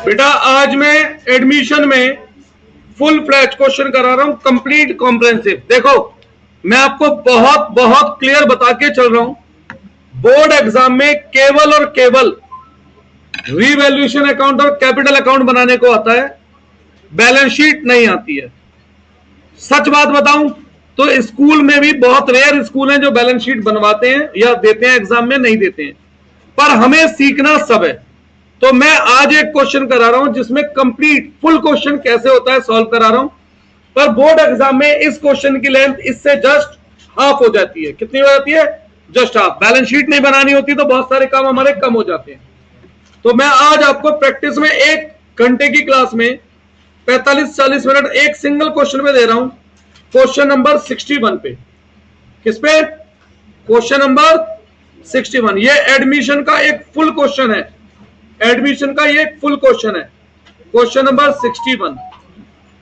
बेटा आज मैं एडमिशन में फुल फ्लैश क्वेश्चन करा रहा हूं, कंप्लीट कॉम्प्रिहेंसिव। देखो मैं आपको बहुत बहुत क्लियर बता के चल रहा हूं, बोर्ड एग्जाम में केवल और केवल रीवैल्यूएशन अकाउंट और कैपिटल अकाउंट बनाने को आता है, बैलेंस शीट नहीं आती है। सच बात बताऊं तो स्कूल में भी बहुत रेयर स्कूल हैं जो बैलेंस शीट बनवाते हैं या देते हैं एग्जाम में, नहीं देते हैं, पर हमें सीखना सब है। तो मैं आज एक क्वेश्चन करा रहा हूं जिसमें कंप्लीट फुल क्वेश्चन कैसे होता है सॉल्व करा रहा हूं, पर बोर्ड एग्जाम में इस क्वेश्चन की लेंथ इससे जस्ट हाफ हो जाती है। कितनी हो जाती है? Just half. बैलेंस शीट नहीं बनानी होती तो बहुत सारे काम हमारे कम हो जाते हैं। तो मैं आज आपको प्रैक्टिस में 1 घंटे की क्लास में 45-40 मिनट एक सिंगल क्वेश्चन पे दे रहा हूं, क्वेश्चन नंबर 61 पे। किस पे? Question number 61। ये एडमिशन का एक फुल क्वेश्चन है, एडमिशन का ये फुल क्वेश्चन है, क्वेश्चन नंबर 61।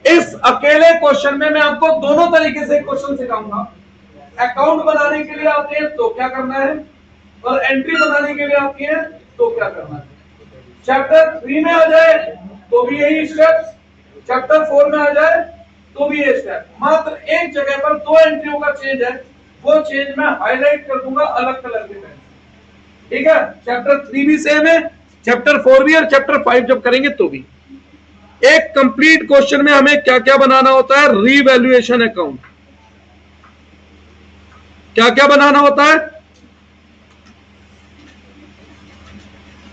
इस अकेले क्वेश्चन में मैं आपको दोनों तरीके से क्वेश्चन सिखाऊंगा। अकाउंट बनाने के लिए आते हैं तो क्या करना है, और एंट्री बनाने के लिए आती है तो क्या करना है। चैप्टर 3 में आ जाए तो भी यही स्टेप्स, चैप्टर 4 में आ जाए तो भी ये स्टेप। मात्र एक जगह पर 2 एंट्रियों का चेंज है, वो चेंज मैं हाईलाइट कर दूंगा अलग कलर के पेन। ठीक है, चैप्टर 3 भी सेम है, चैप्टर 4 भी, और चैप्टर 5 जब करेंगे तो भी। एक कंप्लीट क्वेश्चन में हमें क्या क्या बनाना होता है? Revaluation account. क्या क्या बनाना होता है?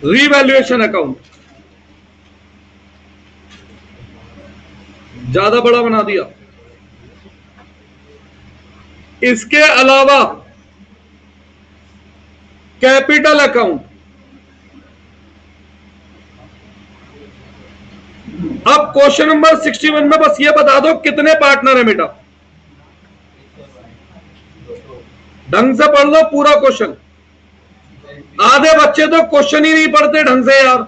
Revaluation account. ज्यादा बड़ा बना दिया। इसके अलावा कैपिटल अकाउंट। अब क्वेश्चन नंबर 61 में बस ये बता दो कितने पार्टनर है बेटा। ढंग से पढ़ लो पूरा क्वेश्चन। आधे बच्चे तो क्वेश्चन ही नहीं पढ़ते ढंग से यार।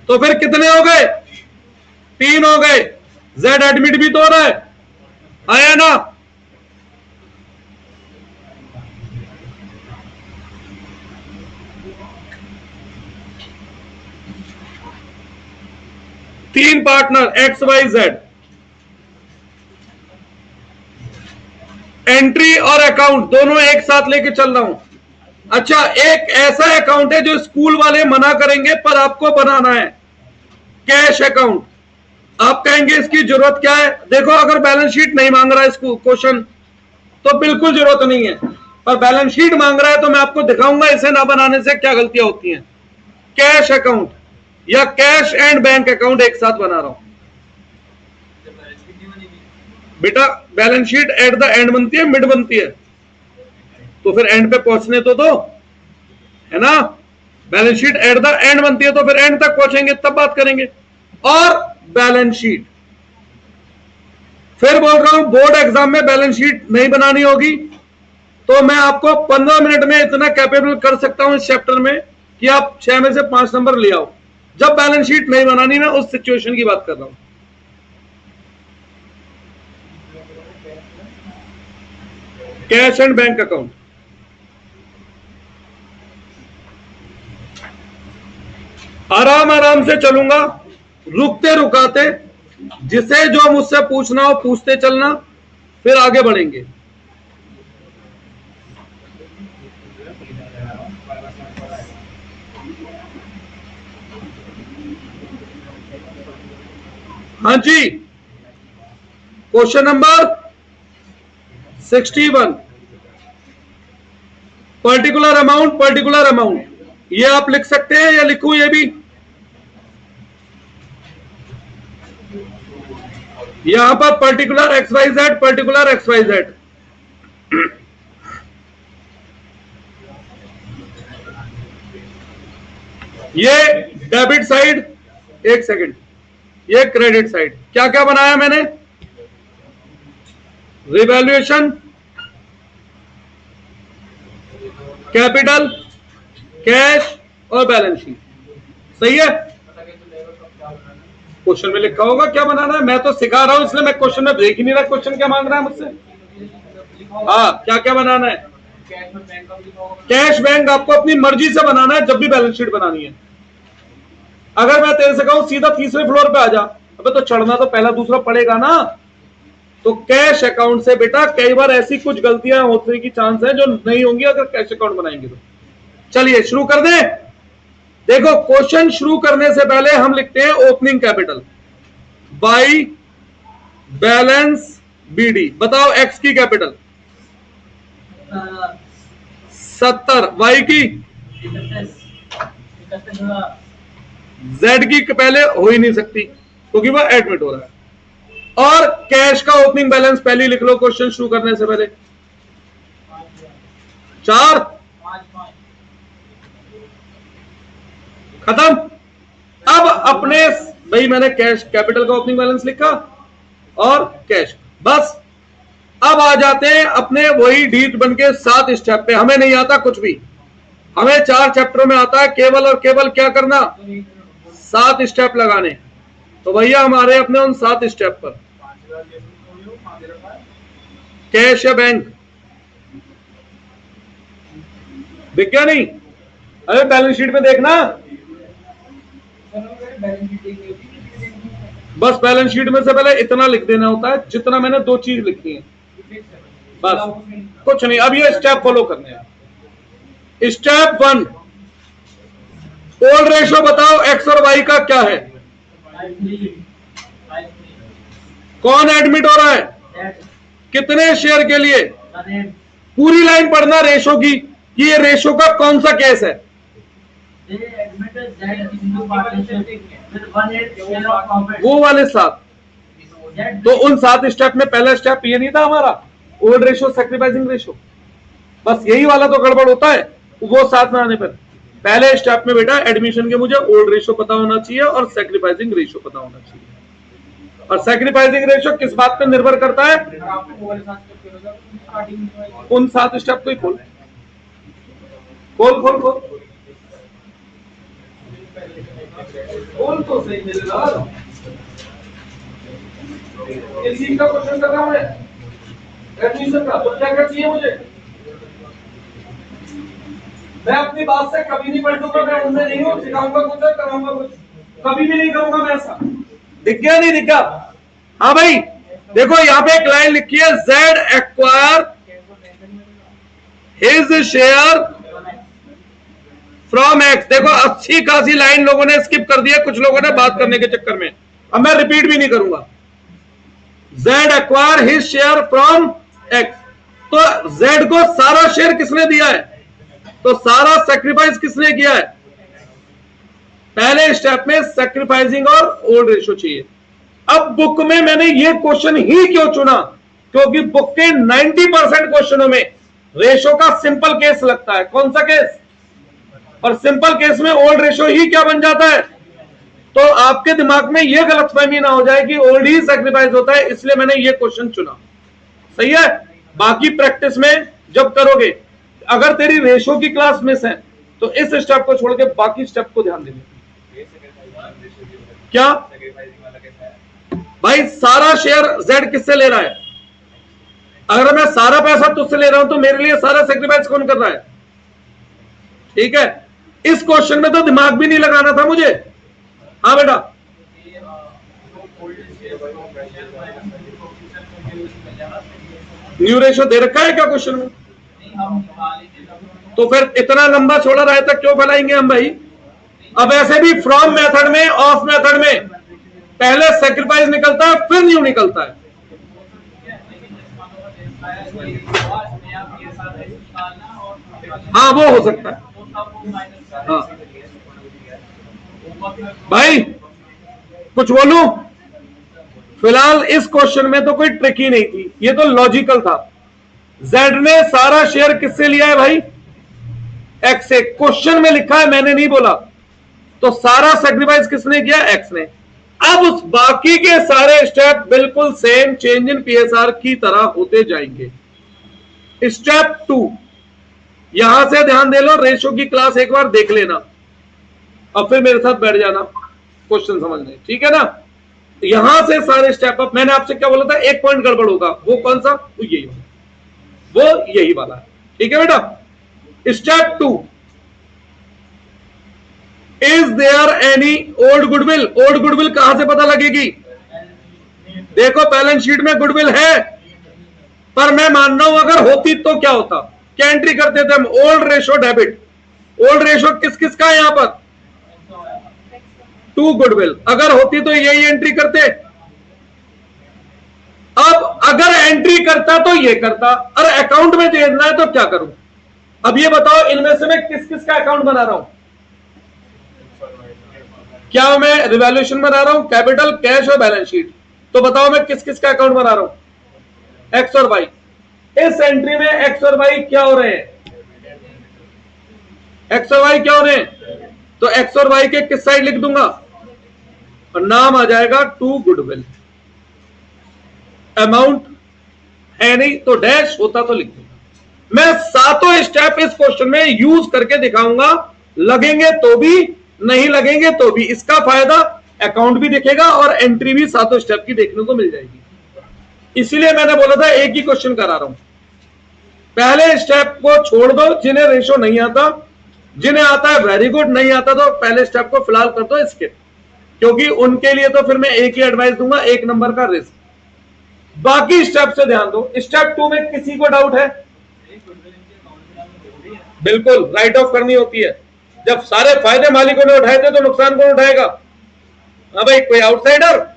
तो फिर कितने हो गए? 3 हो गए। जेड एडमिट भी तो हो रहा है, आया ना? तीन partner X Y Z. Entry और अकाउंट दोनों एक साथ लेके चल रहा हूं। अच्छा, एक ऐसा अकाउंट है जो स्कूल वाले मना करेंगे पर आपको बनाना है, कैश अकाउंट। आप कहेंगे इसकी जरूरत क्या है? देखो अगर बैलेंस शीट नहीं मांग रहा है इसको क्वेश्चन तो बिल्कुल जरूरत नहीं है, पर बैलेंस शीट मांग रहा है तो मैं आपको दिखाऊंगा इसे ना बनाने से क्या गलतियां होती हैं। कैश अकाउंट या कैश एंड बैंक अकाउंट एक साथ बना रहा हूं बेटा। Balance sheet at the end बनती है, मिड बनती है, तो फिर एंड पे पहुंचने तो दो, है ना? Balance sheet at the end बनती है तो फिर एंड तक पहुंचेंगे तब बात करेंगे। और बैलेंस शीट, फिर बोल रहा हूं बोर्ड एग्जाम में बैलेंस शीट नहीं बनानी होगी तो मैं आपको 15 मिनट में इतना कैपेबल कर सकता हूं इस चैप्टर में कि आप 6 में से 5 नंबर ले आओ। जब बैलेंस शीट नहीं बनानी, मैं उस सिचुएशन की बात कर रहा हूं। Cash and bank account. आराम आराम से चलूंगा, रुकते रुकाते, जिसे जो मुझसे पूछना हो पूछते चलना, फिर आगे बढ़ेंगे। हाँ जी, क्वेश्चन नंबर 61। पर्टिकुलर अमाउंट ये आप लिख सकते हैं या लिखूं ये भी? यहां पर पर्टिकुलर XYZ। ये डेबिट साइड, एक सेकंड, ये क्रेडिट साइड। क्या क्या बनाया मैंने? रिवैल्यूएशन, कैपिटल, कैश और बैलेंस शीट। सही है? क्वेश्चन में लिखा होगा क्या बनाना है, मैं तो सिखा रहा हूं इसलिए मैं क्वेश्चन में देख ही नहीं रहा क्वेश्चन क्या मांग रहा है मुझसे। हाँ, क्या क्या बनाना है? कैश बैंक आपको अपनी मर्जी से बनाना है जब भी बैलेंस शीट बनानी है। अगर मैं तेरे से कहूं सीधा तीसरे फ्लोर पे आ जा, अबे तो चढ़ना तो पहला दूसरा पड़ेगा ना। तो कैश अकाउंट से बेटा कई बार ऐसी कुछ गलतियां होने की चांस है जो नहीं होंगी अगर कैश अकाउंट बनाएंगे तो। चलिए शुरू कर दें। देखो क्वेश्चन शुरू करने से पहले हम लिखते हैं opening capital by balance BD. बताओ एक्स की कैपिटल 70, वाई की जेड की पहले हो ही नहीं सकती क्योंकि वह एडमिट हो रहा है। और कैश का ओपनिंग बैलेंस पहले लिख लो क्वेश्चन शुरू करने से पहले 4, खत्म। अब अपने भाई मैंने कैश कैपिटल का ओपनिंग बैलेंस लिखा और कैश, बस। अब आ जाते हैं अपने वही डीट बन के 7 स्टेप पे। हमें नहीं आता कुछ भी, हमें 4 चैप्टरों में आता है केवल और केवल क्या करना, 7 स्टेप लगाने। तो भैया हमारे अपने उन 7 स्टेप पर कैश या बैंक दिख गया नहीं? अरे बैलेंस शीट में देखना, बस बैलेंस शीट में से पहले इतना लिख देना होता है जितना मैंने 2 चीज लिखी है, बस कुछ नहीं। अब ये स्टेप फॉलो करने हैं। स्टेप 1, ओल्ड रेशो बताओ एक्स और वाई का क्या है। कौन एडमिट हो रहा है, कितने शेयर के लिए। पूरी लाइन पढ़ना रेशो की कि ये रेशो का कौन सा केस है। वो वाले 7, तो उन 7 स्टेप में पहला स्टेप ये नहीं था हमारा ओल्ड रेशो सैक्रिफाइसिंग रेशो, बस यही वाला तो गड़बड़ होता है। वो 7 में आने पर पहले स्टेप में बेटा एडमिशन के मुझे ओल्ड रेशो पता होना चाहिए और सैक्रिफाइसिंग रेशो पता होना चाहिए। और सैक्रिफाइसिंग रेशो किस बात पर निर्भर करता है, उन 7 स्टेप को ही खोल खोल खोल खोल खोल तो सही मिलेगा। इसी का क्वेश्चन कर रहा हूं मैं एडमिशन का, तो क्या चाहिए मुझे। मैं अपनी बात से कभी नहीं पलटूंगा, मैं उनसे नहीं हूं, सिखाऊंगा कुछ कराऊंगा कुछ, कभी भी नहीं करूंगा मैं ऐसा। दिख गया नहीं दिखा? हाँ भाई देखो यहाँ पे एक लाइन लिखी है, Z acquire his share from x. देखो अच्छी खासी लाइन लोगों ने स्किप कर दिया, कुछ लोगों ने बात करने के चक्कर में। अब मैं रिपीट भी नहीं करूंगा। Z acquire his share from x, तो जेड को सारा शेयर किसने दिया है, तो सारा सैक्रिफाइस किसने किया है। पहले स्टेप में सैक्रिफाइसिंग और ओल्ड रेशो चाहिए। अब बुक में मैंने ये क्वेश्चन ही क्यों चुना, क्योंकि बुक के 90% क्वेश्चनों में रेशो का सिंपल केस लगता है। कौन सा केस, और सिंपल केस में ओल्ड रेशो ही क्या बन जाता है। तो आपके दिमाग में यह गलतफहमी ना हो जाए कि ओल्ड ही सैक्रिफाइस होता है, इसलिए मैंने ये क्वेश्चन चुना। सही है। बाकी प्रैक्टिस में जब करोगे, अगर तेरी रेशो की क्लास मिस है तो इस स्टेप को छोड़ के बाकी स्टेप को ध्यान देंगे। क्या भाई सारा शेयर जेड किससे ले रहा है। अगर मैं सारा पैसा तुझसे ले रहा हूं तो मेरे लिए सारा सेक्रीफाइस कौन कर रहा है। ठीक है, इस क्वेश्चन में तो दिमाग भी नहीं लगाना था मुझे। हाँ बेटा, न्यू रेशो दे रखा है क्या क्वेश्चन में, तो फिर इतना लंबा छोड़ा रहा तक क्यों फैलाएंगे हम भाई। अब ऐसे भी फ्रॉम मेथड में, ऑफ मेथड में पहले सेक्रीफाइस निकलता है फिर न्यू निकलता है। हाँ वो हो सकता है। हाँ भाई कुछ बोलूं, फिलहाल इस क्वेश्चन में तो कोई ट्रिक ही नहीं थी, ये तो लॉजिकल था। जेड ने सारा शेयर किससे लिया है भाई, एक्स से। क्वेश्चन में लिखा है, मैंने नहीं बोला। तो सारा सेक्रीफाइस किसने किया, एक्स ने। अब उस बाकी के सारे स्टेप बिल्कुल सेम चेंज इन पीएसआर की तरह होते जाएंगे। स्टेप 2, यहां से ध्यान दे लो, रेशो की क्लास एक बार देख लेना और फिर मेरे साथ बैठ जाना क्वेश्चन समझने, ठीक है ना। यहां से सारे स्टेप अप। मैंने आपसे क्या बोला था, एक पॉइंट गड़बड़ होगा, वो कौन सा, वो यही वाला है। ठीक है बेटा। Step 2, is there any old goodwill. Old goodwill कहां से पता लगेगी? देखो बैलेंस शीट में गुडविल है, पर मैं मान रहा हूं अगर होती तो क्या होता, क्या एंट्री करते थे हम? Old ratio debit. Old ratio किस किस का है यहां पर? 2 गुडविल। अगर होती तो यही एंट्री करते। अब अगर एंट्री करता तो ये करता, और अकाउंट में देना है तो क्या करूं? अब ये बताओ इनमें से मैं किस किस का अकाउंट बना रहा हूं? क्या मैं रिवैल्यूएशन बना रहा हूं, कैपिटल, कैश और बैलेंस शीट? तो बताओ मैं किस किस का अकाउंट बना रहा हूं? एक्स और वाई। इस एंट्री में एक्स और वाई क्या हो रहे हैं? एक्स और वाई क्या हो रहे हैं? तो एक्स और वाई के किस साइड लिख दूंगा? और नाम आ जाएगा 2 गुडविल। अमाउंट है नहीं तो डैश, होता तो लिख दूंगा। मैं सातों स्टेप इस क्वेश्चन में यूज करके दिखाऊंगा, लगेंगे तो भी, नहीं लगेंगे तो भी। इसका फायदा अकाउंट भी दिखेगा और एंट्री भी सातों स्टेप की देखने को मिल जाएगी। इसीलिए मैंने बोला था एक ही क्वेश्चन करा रहा हूं। पहले स्टेप को छोड़ दो जिन्हें रेशो नहीं आता, जिन्हें आता है वेरी गुड, नहीं आता तो पहले स्टेप को फिलहाल कर दो स्किप, क्योंकि उनके लिए तो फिर मैं एक ही एडवाइस दूंगा, 1 नंबर का रिस्क। बाकी स्टेप से ध्यान दो। स्टेप 2 में किसी को डाउट है? बिल्कुल राइट ऑफ करनी होती है। जब सारे फायदे मालिकों ने उठाए थे तो नुकसान कौन उठाएगा? हाँ भाई, कोई आउटसाइडर?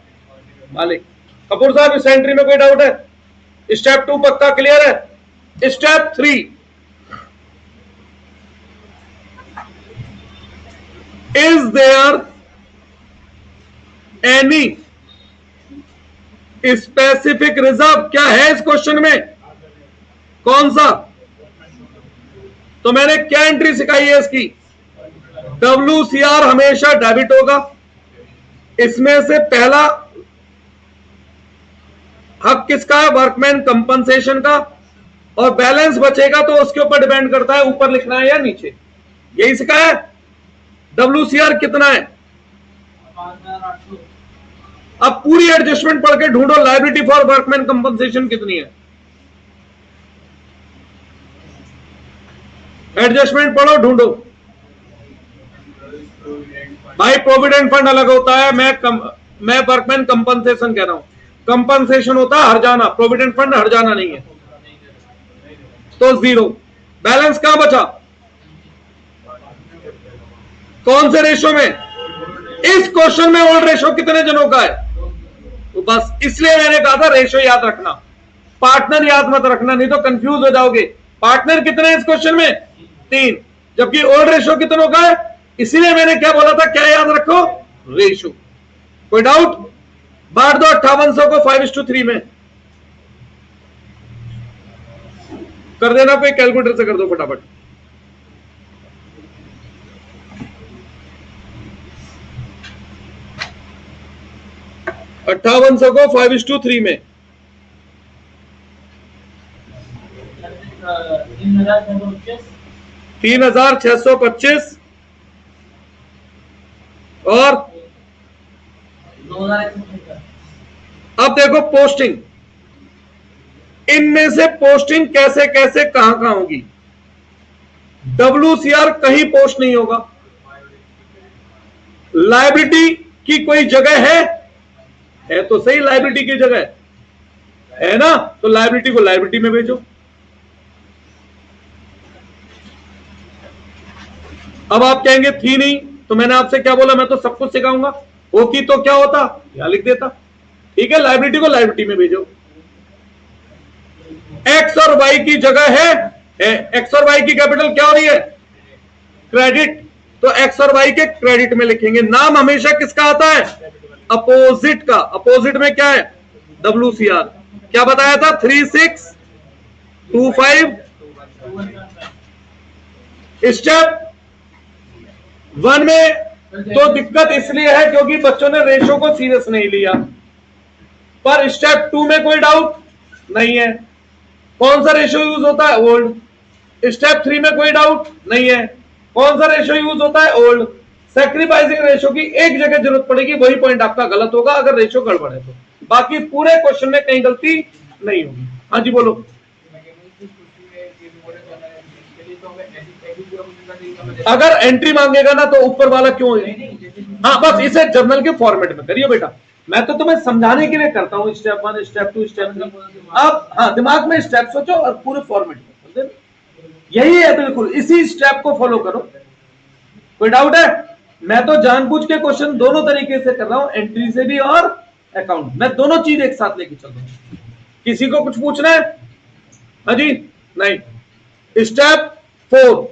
मालिक। कपूर साहब इस एंट्री में कोई डाउट है? स्टेप 2 पक्का क्लियर है। Step 3, is there any specific reserve? क्या है इस क्वेश्चन में? कौन सा? तो मैंने क्या एंट्री सिखाई है इसकी? WCR हमेशा डेबिट होगा। इसमें से पहला हक किसका है? वर्कमैन कंपनसेशन का। और बैलेंस बचेगा तो उसके ऊपर डिपेंड करता है ऊपर लिखना है या नीचे। यही सिखाया है। WCR कितना है? अब पूरी एडजस्टमेंट पढ़ के ढूंढो, लायबिलिटी फॉर वर्कमैन कंपनसेशन कितनी है? एडजस्टमेंट पढ़ो, ढूंढो। भाई प्रोविडेंट फंड अलग होता है, मैं वर्कमैन कंपनसेशन कह रहा हूं। कंपनसेशन होता है हर्जाना, प्रोविडेंट फंड हर्जाना नहीं है। तो 0। बैलेंस कहां बचा? कौन से रेशो में? इस क्वेश्चन में ओल्ड रेशो कितने जनों का है? तो बस इसलिए मैंने कहा था रेशो याद रखना, पार्टनर याद मत रखना, नहीं तो कंफ्यूज हो जाओगे। पार्टनर कितने हैं इस क्वेश्चन में? 3, जबकि ओल्ड रेशो कितनों का है? इसीलिए मैंने क्या बोला था, क्या याद रखो? रेशो। कोई डाउट? बांट दो 5800 को 5:3 में कर देना, कोई कैलकुलेटर से कर दो फटाफट। अट्ठावन सौ को 5:3 में 3625 और अब देखो पोस्टिंग, इनमें से पोस्टिंग कैसे कैसे कहां कहां होगी? WCR कहीं पोस्ट नहीं होगा। लायबिलिटी की कोई जगह है तो सही, लायबिलिटी की जगह है ना, तो लायबिलिटी को लायबिलिटी में भेजो। अब आप कहेंगे थी नहीं, तो मैंने आपसे क्या बोला, मैं तो सब कुछ सिखाऊंगा। होती तो क्या होता, यहां लिख देता। ठीक है, लायबिलिटी को लायबिलिटी में भेजो। एक्स और वाई की जगह है, एक्स और वाई की कैपिटल क्या हो रही है? क्रेडिट। तो एक्स और वाई के क्रेडिट में लिखेंगे। नाम हमेशा किसका आता है? अपोजिट का। अपोजिट में क्या है? WCR। क्या बताया था? 3625। स्टेप 1 में तो दिक्कत इसलिए है क्योंकि बच्चों ने रेशो को सीरियस नहीं लिया, पर स्टेप 2 में कोई डाउट नहीं है। कौन सा रेशो यूज होता है? ओल्ड। स्टेप 3 में कोई डाउट नहीं है। कौन सा रेशो यूज होता है? ओल्ड। सैक्रिफाइसिंग रेशो की एक जगह जरूरत पड़ेगी, वही पॉइंट आपका गलत होगा अगर रेशो गड़बड़ है तो, बाकी पूरे क्वेश्चन में कहीं गलती नहीं होगी। हाँ जी बोलो। अगर एंट्री मांगेगा ना तो ऊपर वाला क्यों है? हाँ, बस इसे जर्नल के फॉर्मेट में करिए बेटा। मैं तो तुम्हें समझाने के लिए करता हूँ, स्टेप 1 स्टेप 2 स्टेप 3। आप हाँ दिमाग में स्टेप सोचो और पूरे फॉर्मेट में, यही है बिल्कुल, इसी स्टेप को फॉलो करो। कोई डाउट है? मैं तो जानबूझ के क्वेश्चन दोनों तरीके से कर रहा हूं, एंट्री से भी और अकाउंट, मैं दोनों चीज एक साथ लेके चल रहा हूं। किसी को कुछ पूछना है? हाँ जी, नहीं। Step 4,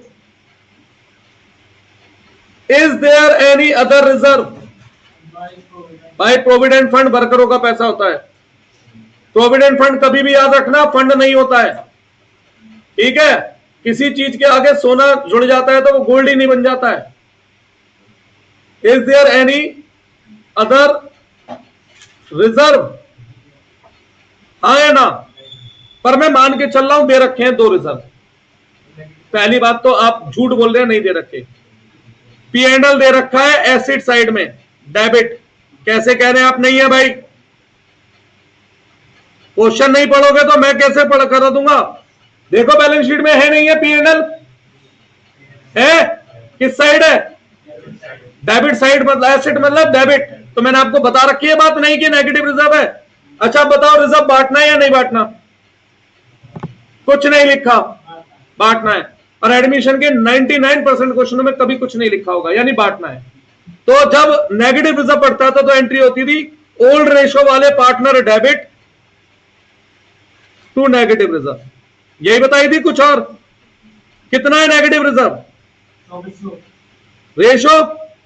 is there any other reserve? भाई प्रोविडेंट फंड वर्करों का पैसा होता है। प्रोविडेंट फंड कभी भी याद रखना फंड नहीं होता है, ठीक है? किसी चीज के आगे सोना जुड़ जाता है तो वो गोल्ड ही नहीं बन जाता है। Is there any other reserve? हाँ या ना? पर मैं मान के चल रहा हूं दे रखे हैं 2 रिजर्व। पहली बात तो आप झूठ बोल रहे हैं, नहीं दे रखे। P&L दे रखा है एसिड साइड में, डेबिट। कैसे कह रहे हैं आप नहीं है भाई? क्वेश्चन नहीं पढ़ोगे तो मैं कैसे पढ़ कर दूंगा? देखो बैलेंस शीट में है नहीं है P&L? है? किस साइड है? डेबिट साइड, मतलब एसिड मतलब डेबिट। तो मैंने आपको बता रखी है बात, नहीं कि नेगेटिव रिजर्व है। अच्छा बताओ, रिजर्व बांटना है या नहीं बांटना? कुछ नहीं लिखा, बांटना है। और एडमिशन के 99% क्वेश्चनों में कभी कुछ नहीं लिखा होगा, यानी बांटना है। तो जब नेगेटिव रिजर्व पड़ता था तो एंट्री होती थी ओल्ड रेशो वाले partner debit to negative reserve, यही बताई थी। कुछ और कितना है negative reserve? Ratio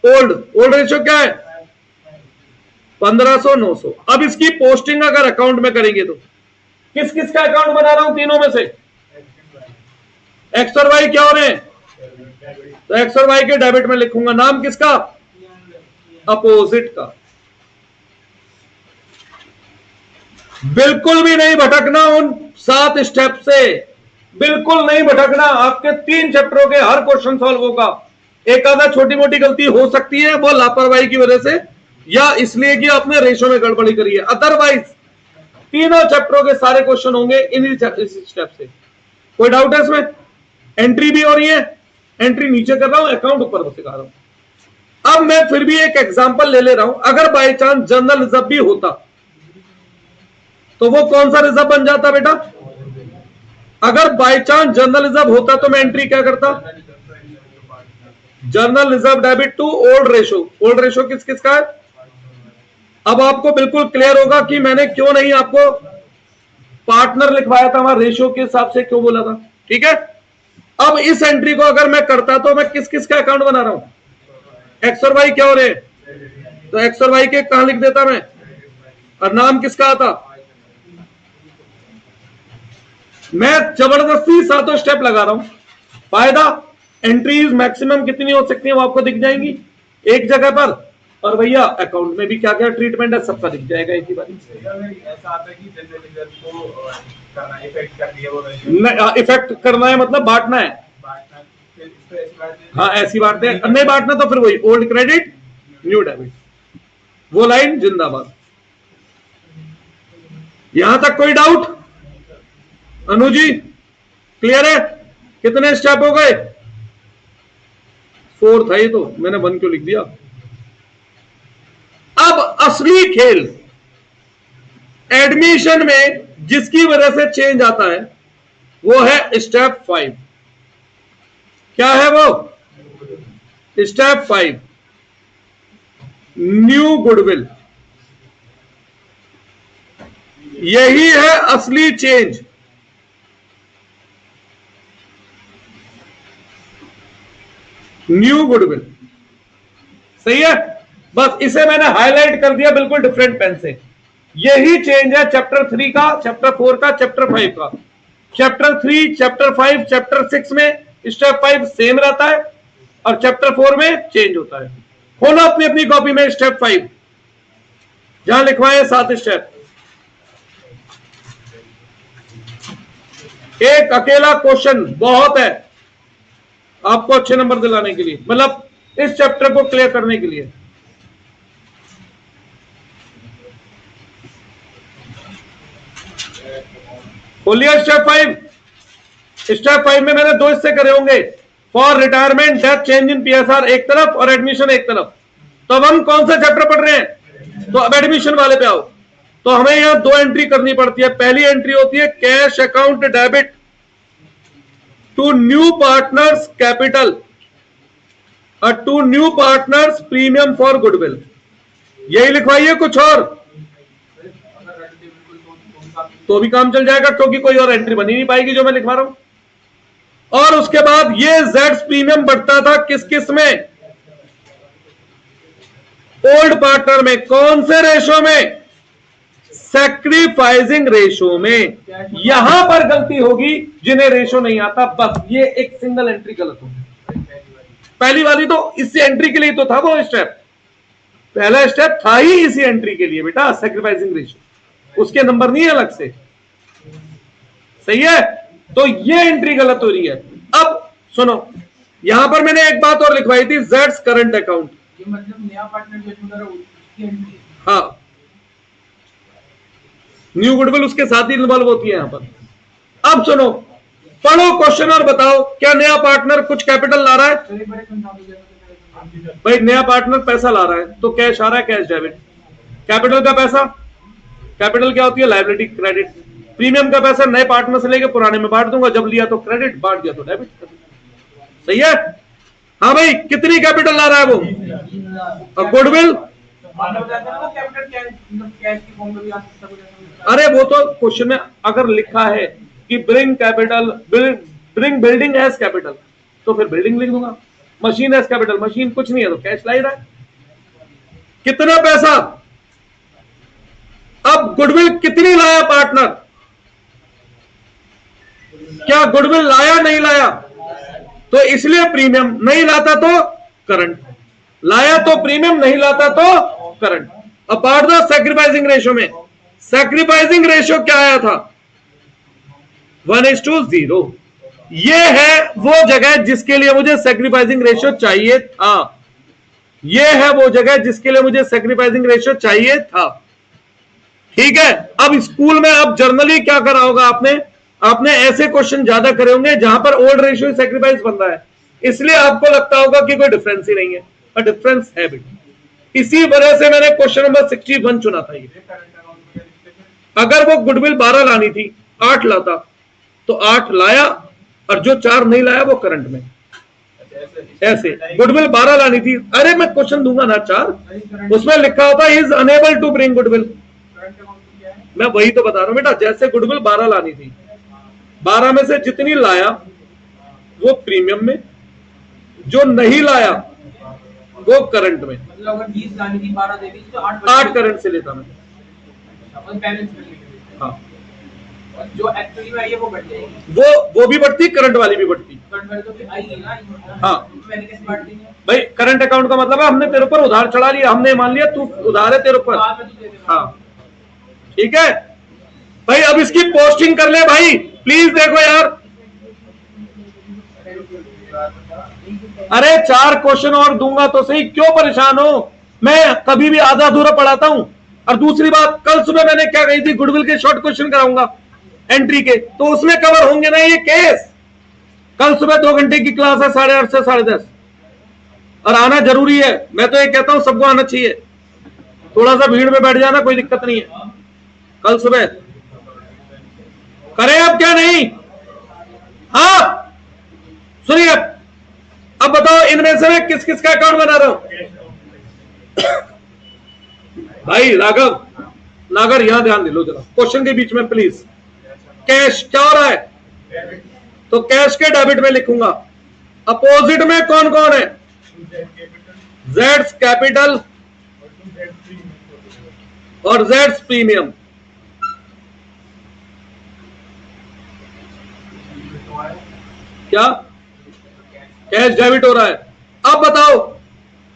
old ratio क्या है? 1500 900। अब इसकी पोस्टिंग अगर अकाउंट में करेंगे तो किस किस का अकाउंट बना रहा हूं तीनों में से? एक्स और वाई क्या हो रहे हैं? तो एक्स और वाई के डेबिट में लिखूंगा। नाम किसका? अपोजिट का। बिल्कुल भी नहीं भटकना उन 7 स्टेप से, बिल्कुल नहीं भटकना। आपके 3 चैप्टरों के हर क्वेश्चन सॉल्व होगा। एक आधा छोटी मोटी गलती हो सकती है, वो लापरवाही की वजह से या इसलिए कि आपने रेशो में गड़बड़ी करी है। अदरवाइज तीनों चैप्टरों के सारे क्वेश्चन होंगे इन्हीं स्टेप से। कोई डाउट है इसमें? एंट्री भी हो रही है, एंट्री नीचे कर रहा हूं, अकाउंट ऊपर सिखा रहा हूं। अब मैं फिर भी एक एग्जांपल ले रहा हूं। अगर बाय चांस जनरल रिजर्व भी होता तो वो कौन सा रिजर्व बन जाता बेटा? अगर बाय चांस जनरल रिजर्व होता तो मैं एंट्री क्या करता? General reserve debit to old ratio. Old ratio किस किस का है? अब आपको बिल्कुल क्लियर होगा कि मैंने क्यों नहीं आपको पार्टनर लिखवाया था, वहां रेशो के हिसाब से क्यों बोला था, ठीक है? अब इस एंट्री को अगर मैं करता तो मैं किस किस का अकाउंट बना रहा हूं? एक्स और वाई क्या हो रहे हैं? तो एक्स और वाई के कहां लिख देता मैं? और नाम किसका आता? मैं जबरदस्ती 7 स्टेप लगा रहा हूं। फायदा, एंट्रीज मैक्सिमम कितनी हो सकती है वो आपको दिख जाएंगी एक जगह पर, और भैया अकाउंट में भी क्या क्या ट्रीटमेंट है सबका दिख जाएगा एक ही बार। इफेक्ट करना है मतलब बांटना है। हाँ ऐसी बात है, नहीं बांटना तो फिर वही ओल्ड क्रेडिट न्यू डेबिट, वो लाइन जिंदाबाद। यहां तक कोई डाउट? अनु जी क्लियर है? कितने स्टेप हो गए? 4 था ये, तो मैंने 1 क्यों लिख दिया? अब असली खेल एडमिशन में जिसकी वजह से चेंज आता है वो है स्टेप 5। क्या है वो? Step 5 new goodwill. यही है असली चेंज। न्यू गुडविल, सही है? बस इसे मैंने हाईलाइट कर दिया बिल्कुल डिफरेंट पेन से। यही चेंज है चैप्टर 3 का, चैप्टर 4 का, चैप्टर 5 का। चैप्टर 3, चैप्टर 5, चैप्टर 6 में स्टेप 5 सेम रहता है और चैप्टर 4 में चेंज होता है। खोलो अपनी अपनी कॉपी में स्टेप 5, जहां लिखवाए 7 स्टेप। एक अकेला क्वेश्चन बहुत है आपको अच्छे नंबर दिलाने के लिए, मतलब इस चैप्टर को क्लियर करने के लिए। बोलिए स्टेप 5। स्टेप 5 में मैंने 2 हिस्से करे होंगे। For retirement, death, change in PSR एक तरफ और एडमिशन एक तरफ। तो अब हम कौन सा चैप्टर पढ़ रहे हैं? तो अब एडमिशन वाले पे आओ। तो हमें यहां दो एंट्री करनी पड़ती है। पहली एंट्री होती है cash account debit to new partners capital और to new partners premium for goodwill. यही लिखवाइए, कुछ और तो भी काम चल जाएगा, क्योंकि कोई और एंट्री बनी नहीं पाएगी जो मैं लिखवा रहा हूं। और उसके बाद ये जेड्स प्रीमियम बढ़ता था किस किस में? ओल्ड पार्टनर में। कौन से रेशो में? सैक्रिफाइसिंग रेशो में। यहां पर गलती होगी जिन्हें रेशो नहीं आता, बस ये एक सिंगल एंट्री गलत होगी। पहली वाली तो इसी एंट्री के लिए तो था वो स्टेप, पहला स्टेप था ही इसी एंट्री के लिए बेटा, सैक्रिफाइसिंग रेशो, उसके नंबर नहीं है अलग से। सही है? तो ये एंट्री गलत हो रही है। अब सुनो, यहां पर मैंने एक बात और लिखवाई थी, जेड्स करंट अकाउंट। ये मतलब नया पार्टनर जो जुड़ा है उसकी एंट्री। हाँ, न्यू गुडविल उसके साथ ही इन्वॉल्व होती है यहां पर। अब सुनो, पढ़ो क्वेश्चन और बताओ, क्या नया पार्टनर कुछ कैपिटल ला रहा है? भाई नया पार्टनर पैसा ला रहा है तो कैश आ रहा है, कैश डेबिट। कैपिटल का पैसा, कैपिटल क्या होती है? Liability credit. प्रीमियम का पैसा नए पार्टनर से लेके पुराने में बांट दूंगा, जब लिया तो क्रेडिट, बांट दिया तो डेबिट। सही है? हाँ भाई, कितनी कैपिटल ला रहा है वो? और गुडविल, अरे वो तो क्वेश्चन में अगर लिखा है कि bring capital, bring building as capital, तो फिर बिल्डिंग लिख दूंगा। मशीन एज कैपिटल, मशीन कुछ नहीं है तो कैश ला ही रहा है। कितना पैसा? अब गुडविल कितनी लाया पार्टनर? क्या गुडविल लाया नहीं लाया? तो इसलिए प्रीमियम, नहीं लाता तो करंट, लाया तो प्रीमियम, नहीं लाता तो करंट। अब बांट दो सैक्रिफाइसिंग रेशो में। सैक्रिफाइसिंग रेशो क्या आया था? 1:0। ये है वो जगह जिसके लिए मुझे सैक्रिफाइसिंग रेशो चाहिए था। ये है वो जगह जिसके लिए मुझे सैक्रिफाइसिंग रेशो चाहिए था। ठीक है? अब स्कूल में अब जर्नली क्या करा होगा आपने ऐसे क्वेश्चन ज्यादा करे होंगे जहां पर ओल्ड रेशियो सैक्रिफाइस बन रहा है, इसलिए आपको लगता होगा कि कोई डिफरेंस ही नहीं है, पर डिफरेंस है बेटा। इसी वजह से मैंने क्वेश्चन नंबर 61 चुना था। ये अगर वो गुडविल 12 लानी थी, 8 लाता, तो 8 लाया और जो 4 नहीं लाया वो करंट में। ऐसे गुडविल 12 लानी थी, अरे मैं क्वेश्चन दूंगा ना 4, उसमें लिखा होता is unable to bring goodwill. मैं वही तो बता रहा हूं बेटा, जैसे गुडविल 12 लानी थी, 12 में से जितनी लाया वो प्रीमियम में, जो नहीं लाया वो करंट में। मतलब अगर 20 लानी थी, 12 दे दी तो 8 करंट से लेता मैं। बैलेंस कर लेंगे। हाँ, और जो एक्चुअली में आई है वो बढ़ जाएगी। वो भी बढ़ती, करंट वाली भी बढ़ती। करंट वाली तो फिर आएगी ना। हाँ, मैंने कैसे बांट दी? भाई करंट अकाउंट का मतलब है हमने तेरे ऊपर उधार चढ़ा लिया, हमने मान लिया तू उधार है तेरे ऊपर। हाँ, ठीक है भाई। अब इसकी पोस्टिंग कर ले भाई, प्लीज देखो यार। अरे 4 क्वेश्चन और दूंगा तो सही, क्यों परेशान हो? मैं कभी भी आधा अधूरा पढ़ाता हूं। और दूसरी बात, कल सुबह मैंने क्या कही थी, गुडविल के शॉर्ट क्वेश्चन कराऊंगा एंट्री के, तो उसमें कवर होंगे ना ये केस। कल सुबह 2 घंटे की क्लास है, 8:30 से 10:30, और आना जरूरी है। मैं तो ये कहता हूं सबको आना चाहिए, थोड़ा सा भीड़ में बैठ जाना, कोई दिक्कत नहीं है। कल सुबह करें अब क्या नहीं? हाँ सुनिए, अब बताओ इनमें से मैं किस किस का अकाउंट बना रहा हूं? भाई राघव, नागर, यहां ध्यान दे लो जरा क्वेश्चन के बीच में प्लीज। कैश क्या हो रहा है? तो कैश के डेबिट में लिखूंगा। अपोजिट में कौन कौन है? जेड्स कैपिटल और जेड्स प्रीमियम। क्या कैश डेबिट हो रहा है? अब बताओ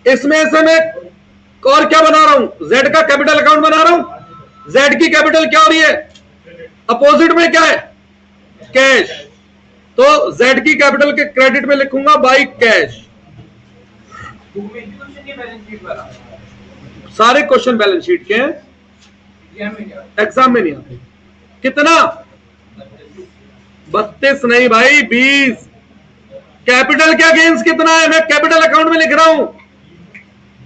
इसमें से मैं और क्या बना रहा हूं? जेड का कैपिटल अकाउंट बना रहा हूं। जेड की कैपिटल क्या हो रही है? अपोजिट में क्या है? कैश। तो जेड की कैपिटल के क्रेडिट में लिखूंगा बाई कैश। सारे क्वेश्चन बैलेंस शीट के हैं, एग्जाम में नहीं आते। कितना? 32 नहीं भाई, 20। कैपिटल के अगेंस्ट कितना है? मैं कैपिटल अकाउंट में लिख रहा हूं,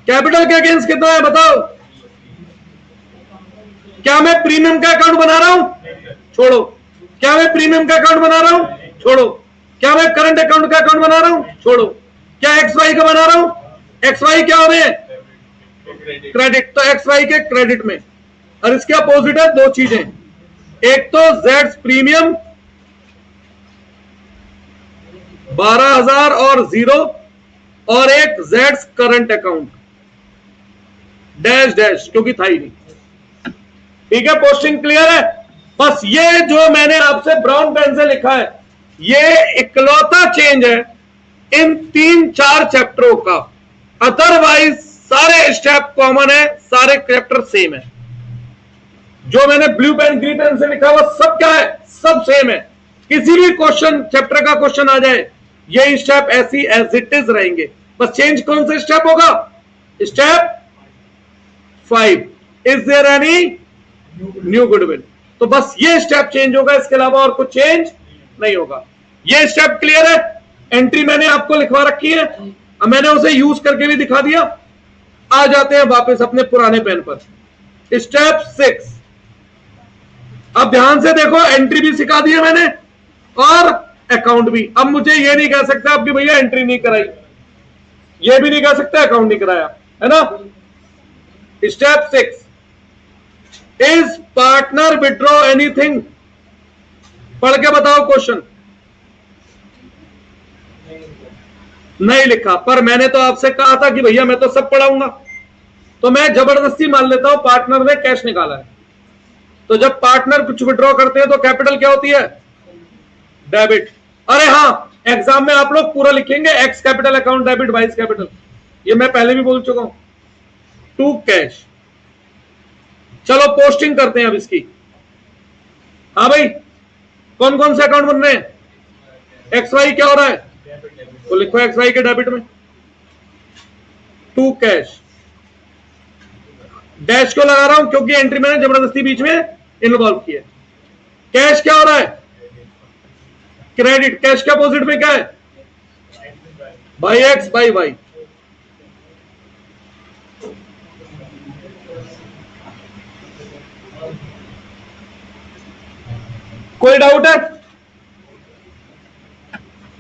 कैपिटल के अगेंस्ट कितना है बताओ। क्या मैं प्रीमियम का अकाउंट बना रहा हूं? छोड़ो। क्या मैं प्रीमियम का अकाउंट बना रहा हूं? छोड़ो। क्या मैं करंट अकाउंट का अकाउंट बना रहा हूं? छोड़ो। क्या एक्स वाई का बना रहा हूं? एक्स वाई क्या हो रहे हैं? क्रेडिट। तो एक्स वाई के क्रेडिट में, और इसके अपोजिट है दो चीजें, एक तो जेड प्रीमियम 12,000 और 0, और एक Z current account dash dash, क्योंकि था ही नहीं। ठीक है, पोस्टिंग क्लियर है। बस ये जो मैंने आपसे ब्राउन पेन से लिखा है, ये इकलौता चेंज है इन 3-4 चैप्टरों का। अदरवाइज सारे स्टेप कॉमन है, सारे चैप्टर सेम है। जो मैंने ब्लू पेन ग्रीन पेन से लिखा हुआ सब क्या है? सब सेम है। किसी भी क्वेश्चन चैप्टर का क्वेश्चन आ जाए, ये स्टेप ऐसी एज इट इज रहेंगे। बस चेंज कौन सा स्टेप होगा? Step 5, is there any new goodwill. तो बस ये स्टेप चेंज होगा, इसके अलावा और कुछ चेंज नहीं होगा। ये स्टेप क्लियर है। एंट्री मैंने आपको लिखवा रखी है, अब मैंने उसे यूज करके भी दिखा दिया। आ जाते हैं वापस अपने पुराने पेन पर। स्टेप 6, अब ध्यान से देखो, एंट्री भी सिखा दी है मैंने और अकाउंट भी। अब मुझे ये नहीं कह सकता आप कि भैया एंट्री नहीं कराई, ये भी नहीं कह सकता अकाउंट नहीं कराया, है ना। Step 6, is partner withdraw anything? पढ़ के बताओ क्वेश्चन। नहीं लिखा, पर मैंने तो आपसे कहा था कि भैया मैं तो सब पढ़ाऊंगा, तो मैं जबरदस्ती मान लेता हूं पार्टनर ने कैश निकाला है। तो जब पार्टनर कुछ विड्रॉ करते हैं तो कैपिटल क्या होती है? डेबिट। अरे हां, एग्जाम में आप लोग पूरा लिखेंगे, x capital account debit, vice capital, ये मैं पहले भी बोल चुका हूं। To cash. चलो पोस्टिंग करते हैं अब इसकी। हाँ भाई, कौन कौन से अकाउंट बन रहे हैं? एक्स वाई क्या हो रहा है? तो लिखो एक्स वाई के डेबिट में टू कैश। डैश क्यों लगा रहा हूं? क्योंकि एंट्री मैंने जबरदस्ती बीच में इन्वॉल्व किया। कैश क्या हो रहा है? क्रेडिट। कैश के अपोजिट में क्या है? By X by Y. कोई डाउट है?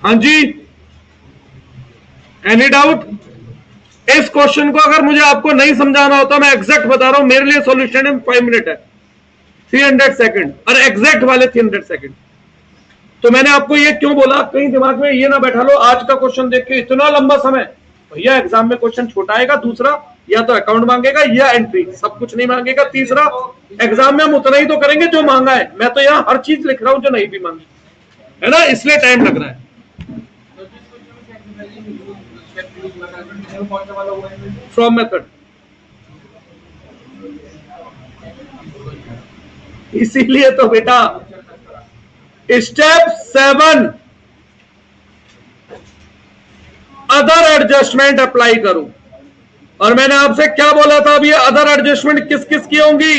हाँ जी, एनी डाउट? इस क्वेश्चन को अगर मुझे आपको नहीं समझाना होता, मैं एग्जैक्ट बता रहा हूं, मेरे लिए सॉल्यूशन इन 5 मिनट है, 300 सेकंड, और एग्जैक्ट वाले 300 सेकंड। तो मैंने आपको ये क्यों बोला, कहीं दिमाग में ये ना बैठा लो आज का क्वेश्चन देख के इतना लंबा समय। भैया एग्जाम में क्वेश्चन छोटा आएगा, दूसरा या तो अकाउंट मांगेगा या एंट्री, सब कुछ नहीं मांगेगा, तीसरा एग्जाम में हम उतना ही तो करेंगे जो मांगा है। मैं तो यहाँ हर चीज लिख रहा हूं जो नहीं भी मांगी है ना, इसलिए टाइम लग रहा है। फ्रॉम मेथड, इसीलिए तो बेटा स्टेप 7 अदर एडजस्टमेंट अप्लाई करूं। और मैंने आपसे क्या बोला था? अब ये अदर एडजस्टमेंट किस किस की होंगी?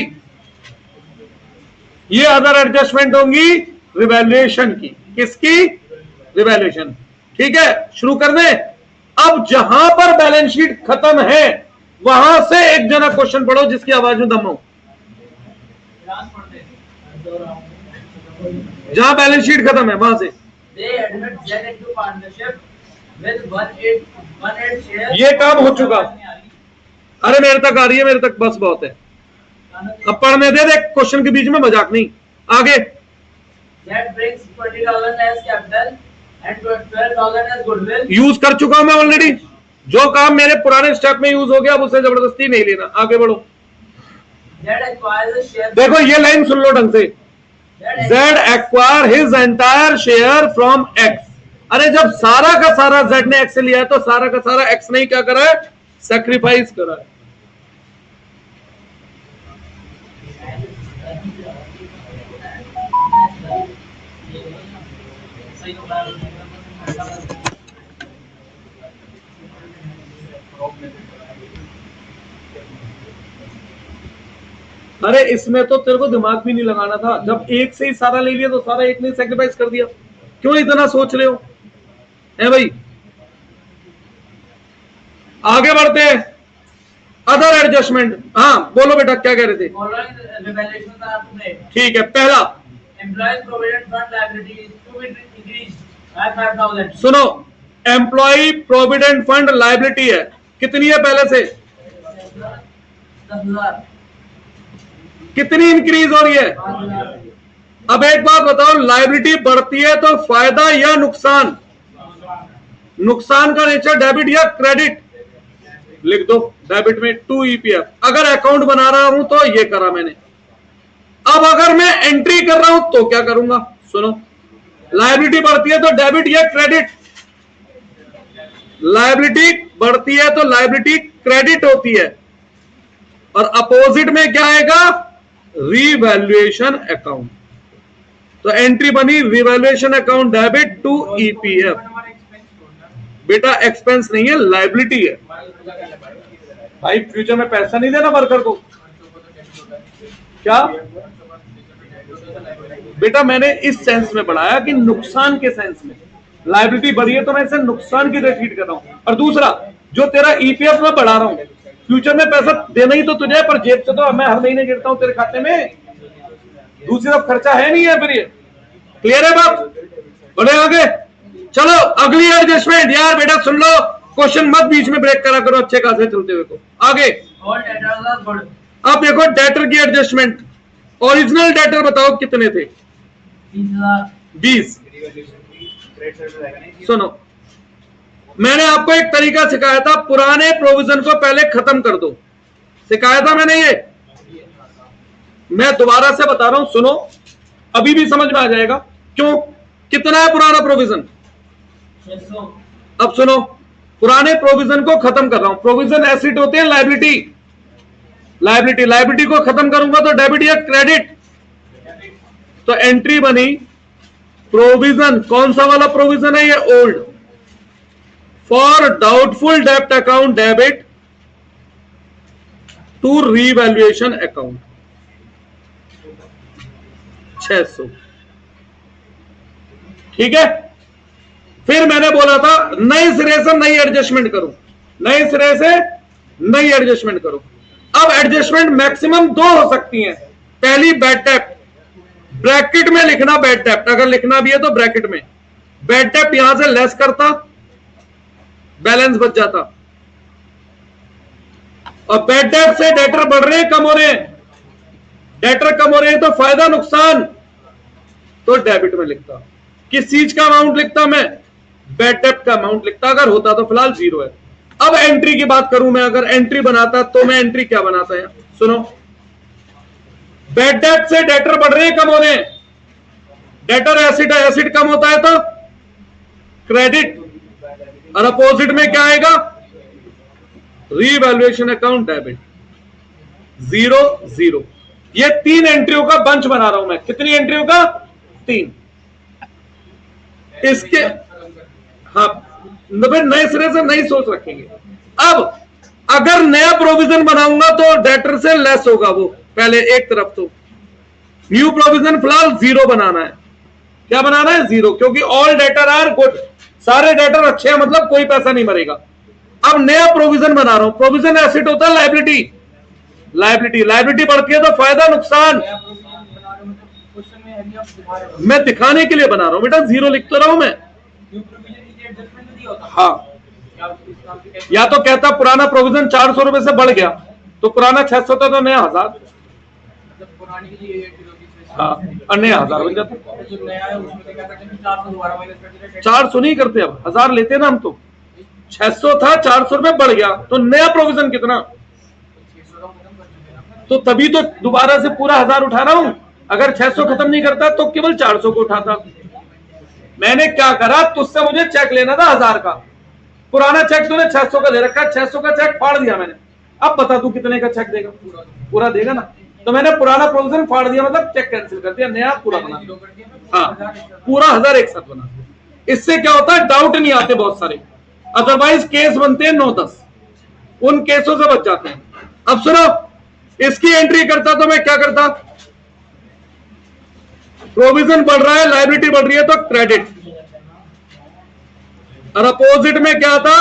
ये अदर एडजस्टमेंट होंगी रिवैल्यूएशन की। किसकी? रिवैल्यूएशन। ठीक है, शुरू कर दे। अब जहां पर बैलेंस शीट खत्म है वहां से एक जना क्वेश्चन पढ़ो जिसकी आवाज में दम हो। जहां बैलेंस शीट खत्म है वहां से। ये काम हो चुका। अरे मेरे तक आ रही है, मेरे तक बस बहुत है। अब पढ़ने दे, देख क्वेश्चन के बीच में मजाक नहीं। आगे यूज कर चुका हूं मैं ऑलरेडी। जो काम मेरे पुराने स्टेप में यूज हो गया अब उसे जबरदस्ती नहीं लेना। आगे बढ़ो। देखो ये लाइन सुन लो ढंग से। Z acquire his entire share from X। अरे जब सारा का सारा Z ने X से लिया है तो सारा का सारा X ने क्या करा है? सैक्रिफाइस करा है। अरे इसमें तो तेरे को दिमाग भी नहीं लगाना था। जब एक से ही सारा ले लिया तो सारा एक ने सैक्रिफाइस कर दिया। क्यों इतना सोच रहे हो? है भाई। आगे बढ़ते हैं, अदर एडजस्टमेंट। हाँ बोलो बेटा, क्या कह रहे थे? ठीक है, पहला employees provident fund liability to be increased by 5000। सुनो, एम्प्लॉय प्रोविडेंट फंड लायबिलिटी है, कितनी है पहले से? 10,000। कितनी इंक्रीज हो रही है? 5,000। अब एक बात बताओ, लायबिलिटी बढ़ती है तो फायदा या नुकसान? नुकसान का नेचर डेबिट या क्रेडिट? लिख दो, डेबिट में 2 ईपीएफ। अगर अकाउंट बना रहा हूं तो ये करा मैंने। अब अगर मैं एंट्री कर रहा हूं तो क्या करूंगा? सुनो, लायबिलिटी बढ़ती है तो डेबिट या क्रेडिट? लायबिलिटी बढ़ती है तो लायबिलिटी क्रेडिट होती है, और अपोजिट में क्या आएगा? Revaluation account. तो एंट्री बनी revaluation account debit to EPF. बेटा एक्सपेंस नहीं है, लायबिलिटी है भाई। फ्यूचर में पैसा नहीं देना वर्कर को क्या? बेटा मैंने इस सेंस में बढ़ाया कि नुकसान के सेंस में। लायबिलिटी बढ़ी है तो मैं इसे नुकसान की तरह ट्रीट कर रहा हूं। और दूसरा, जो तेरा ईपीएफ में बढ़ा रहा हूं, फ्यूचर में पैसा देना ही तो तुझे, पर जेब से तो मैं हर महीने गिरता हूं तेरे खाते में, दूसरी तरफ खर्चा है नहीं है। फिर ये क्लियर है बात? बढ़े आगे, चलो अगली एडजस्टमेंट। यार बेटा सुन लो, क्वेश्चन मत बीच में ब्रेक करा करो अच्छे खासे चलते हुए को। आगे अब देखो डेटर की एडजस्टमेंट। ओरिजिनल डेटर बताओ कितने थे? 20। सुनो, मैंने आपको एक तरीका सिखाया था, पुराने प्रोविजन को पहले खत्म कर दो। सिखाया था मैंने ये, मैं दोबारा से बता रहा हूं, सुनो अभी भी समझ में आ जाएगा। क्यों? कितना है पुराना प्रोविजन? 600। अब सुनो, पुराने प्रोविजन को खत्म कर रहा हूं। प्रोविजन एसेट होते हैं लायबिलिटी। लायबिलिटी लायबिलिटी को खत्म करूंगा तो डेबिट या क्रेडिट? तो एंट्री बनी प्रोविजन। कौन सा वाला प्रोविजन है ये? ओल्ड। फॉर डाउटफुल डेब्ट account debit to revaluation account 600। ठीक है, फिर मैंने बोला था नए सिरे से नई एडजस्टमेंट करो, नए सिरे से नई एडजस्टमेंट करो। अब एडजस्टमेंट मैक्सिमम 2 हो सकती हैं। पहली बैड डेब्ट, ब्रैकेट में लिखना बैड डेब्ट, अगर लिखना भी है तो ब्रैकेट में। बैड डेब्ट यहां से लेस करता, बैलेंस बच जाता। और बैड डेब्ट से डेटर बढ़ रहे हैं कम हो रहे हैं, डेटर कम हो रहे हैं तो फायदा नुकसान, तो डेबिट में लिखता। किस चीज का अमाउंट लिखता मैं? बैड डेब्ट का अमाउंट लिखता। अगर होता तो फिलहाल 0 है। अब एंट्री की बात करूं मैं, अगर एंट्री बनाता तो मैं एंट्री क्या बनाता है? सुनो, बैड डेब्ट से डेटर बढ़ रहे हैं कम हो रहे हैं, डेटर एसिड है, एसिड कम होता है तो क्रेडिट, और अपोजिट में क्या आएगा? Revaluation account debit. 0 0। ये 3 एंट्रियों का बंच बना रहा हूं मैं। कितनी एंट्रियों का? 3। इसके हाँ, नए सिरे से नई सोच रखेंगे। अब अगर नया प्रोविजन बनाऊंगा तो डेटर से लेस होगा वो, पहले एक तरफ। तो न्यू प्रोविजन फिलहाल 0 बनाना है। क्या बनाना है? 0, क्योंकि ऑल डेटर आर गुड। सारे डेटर अच्छे हैं, मतलब कोई पैसा नहीं मरेगा। अब नया प्रोविजन बना रहा हूं। प्रोविजन एसेट होता है लायबिलिटी। लायबिलिटी लायबिलिटी बढ़ती है तो फायदा नुकसान, मैं दिखाने के लिए बना रहा हूं बेटा। 0 लिख तो रहा हूं मैं। हाँ, या तो कहता पुराना प्रोविजन 400 रुपए से बढ़ गया तो पुराना 600 था तो नया 1000। हाँ, और नया 1000 बन जाता। 400 नहीं करते, अब 1000 लेते ना हम। तो 600 था, 400 रुपए बढ़ गया तो नया प्रोविजन कितना? तो तभी तो दोबारा से पूरा 1000 उठा रहा हूं। अगर 600 खत्म नहीं करता तो केवल 400 को उठाता। मैंने क्या करा, तुझसे मुझे चेक लेना था 1000 का। पुराना चेक तूने 600 का दे रखा, 600 का चेक फाड़ दिया मैंने। अब बता तू कितने का चेक देगा? पूरा देगा ना। तो मैंने पुराना प्रोविजन फाड़ दिया, मतलब चेक कैंसिल कर दिया, नया पूरा बना दिया। हाँ, पूरा 1000 एक साथ बना। इससे क्या होता है? डाउट नहीं आते बहुत सारे। अदरवाइज केस बनते हैं 9-10, उन केसों से बच जाते हैं। अब सुनो, इसकी एंट्री करता तो मैं क्या करता? प्रोविजन बढ़ रहा है, लायबिलिटी बढ़ रही है तो क्रेडिट। और अपोजिट में क्या था?